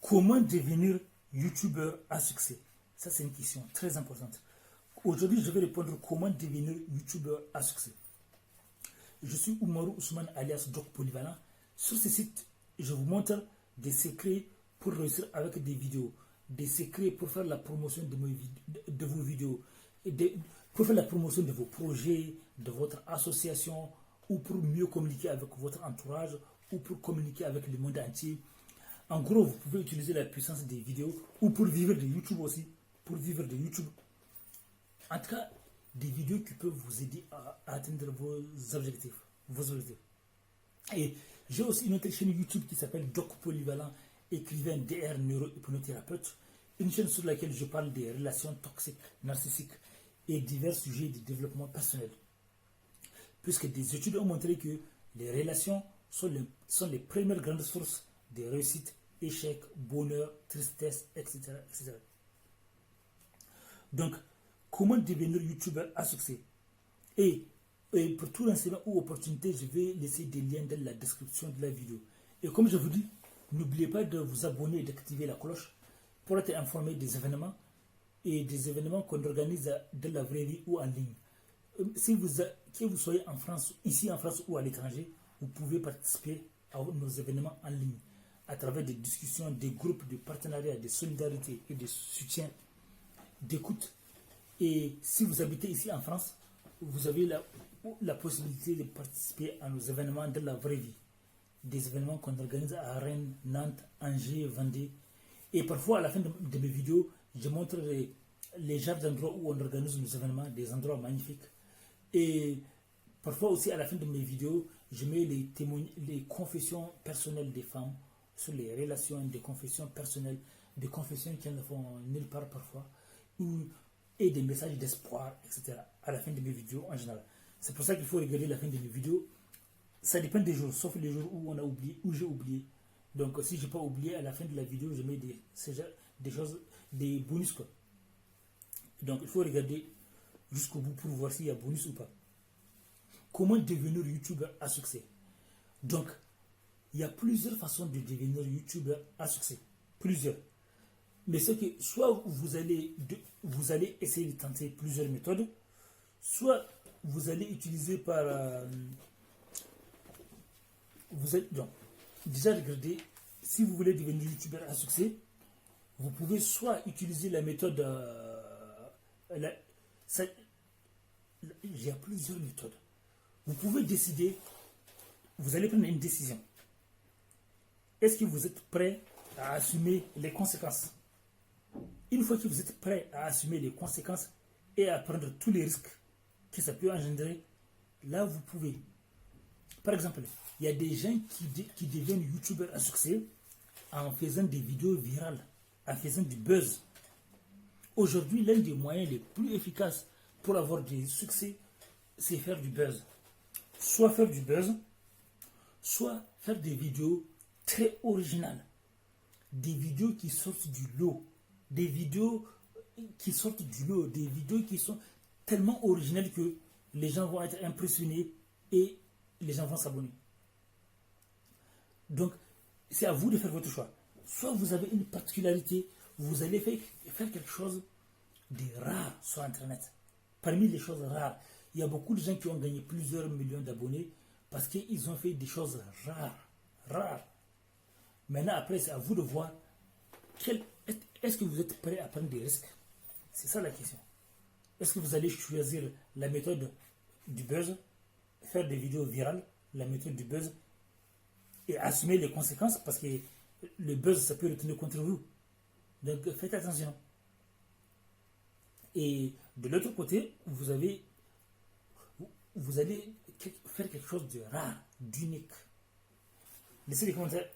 Comment devenir youtubeur à succès? Ça, c'est une question très importante. Aujourd'hui, je vais répondre comment devenir youtubeur à succès. Je suis Oumarou Ousmane alias Doc Polyvalent. Sur ce site, je vous montre des secrets pour réussir avec des vidéos, des secrets pour faire la promotion de vos vidéos, pour faire la promotion de vos projets, de votre association, ou pour mieux communiquer avec votre entourage, ou pour communiquer avec le monde entier. En gros, vous pouvez utiliser la puissance des vidéos, ou pour vivre de YouTube aussi, pour vivre de YouTube. En tout cas, des vidéos qui peuvent vous aider à atteindre vos objectifs. Et j'ai aussi une autre chaîne YouTube qui s'appelle Doc Polyvalent, écrivain DR neurohypnothérapeute, une chaîne sur laquelle je parle des relations toxiques, narcissiques et divers sujets de développement personnel. Puisque des études ont montré que les relations sont les premières grandes sources de réussite, échec, bonheur, tristesse, etc. etc. Donc, comment devenir youtubeur à succès? Et pour tout renseignement ou opportunité, je vais laisser des liens dans la description de la vidéo. Et comme je vous dis, n'oubliez pas de vous abonner et d'activer la cloche pour être informé des événements et des événements qu'on organise dans la vraie vie ou en ligne. Que vous soyez en France, ici en France ou à l'étranger, vous pouvez participer à nos événements en ligne à travers des discussions, des groupes de partenariat, de solidarité et de soutien, d'écoute. Et si vous habitez ici en France, vous avez la possibilité de participer à nos événements de la vraie vie. Des événements qu'on organise à Rennes, Nantes, Angers, Vendée. Et parfois, à la fin de mes vidéos, je montre les genres d'endroits où on organise nos événements, des endroits magnifiques. Et parfois aussi, à la fin de mes vidéos, je mets les confessions personnelles des femmes sur les relations, des confessions personnelles, des confessions qui ne font nulle part parfois, et des messages d'espoir, etc. à la fin de mes vidéos en général. C'est pour ça qu'il faut regarder la fin de mes vidéos. Ça dépend des jours, sauf les jours où on a oublié, où j'ai oublié. Donc si je n'ai pas oublié, à la fin de la vidéo, je mets des choses, des bonus quoi. Donc il faut regarder jusqu'au bout pour voir s'il y a bonus ou pas. Comment devenir youtubeur à succès? Donc, il y a plusieurs façons de devenir youtubeur à succès. Plusieurs. Mais c'est que soit vous allez essayer de tenter plusieurs méthodes, soit vous allez utiliser donc, déjà regardez, si vous voulez devenir youtubeur à succès, vous pouvez soit utiliser la méthode, il y a plusieurs méthodes. Vous pouvez décider, vous allez prendre une décision. Est-ce que vous êtes prêt à assumer les conséquences? Une fois que vous êtes prêt à assumer les conséquences et à prendre tous les risques que ça peut engendrer, là vous pouvez. Par exemple, il y a des gens qui deviennent youtubeurs à succès en faisant des vidéos virales, en faisant du buzz. Aujourd'hui, l'un des moyens les plus efficaces pour avoir du succès, c'est faire du buzz. Soit faire du buzz, soit faire des vidéos très originales. Des vidéos qui sortent du lot. Des vidéos qui sont tellement originales que les gens vont être impressionnés et les gens vont s'abonner. Donc, c'est à vous de faire votre choix. Soit vous avez une particularité, vous allez faire quelque chose de rare sur Internet. Parmi les choses rares, il y a beaucoup de gens qui ont gagné plusieurs millions d'abonnés parce qu'ils ont fait des choses rares. Maintenant, après, c'est à vous de voir est-ce que vous êtes prêt à prendre des risques? C'est ça la question. Est-ce que vous allez choisir la méthode du buzz, faire des vidéos virales, la méthode du buzz, et assumer les conséquences parce que le buzz, ça peut retourner contre vous. Donc, faites attention. Et de l'autre côté, vous allez faire quelque chose de rare, d'unique. Laissez des commentaires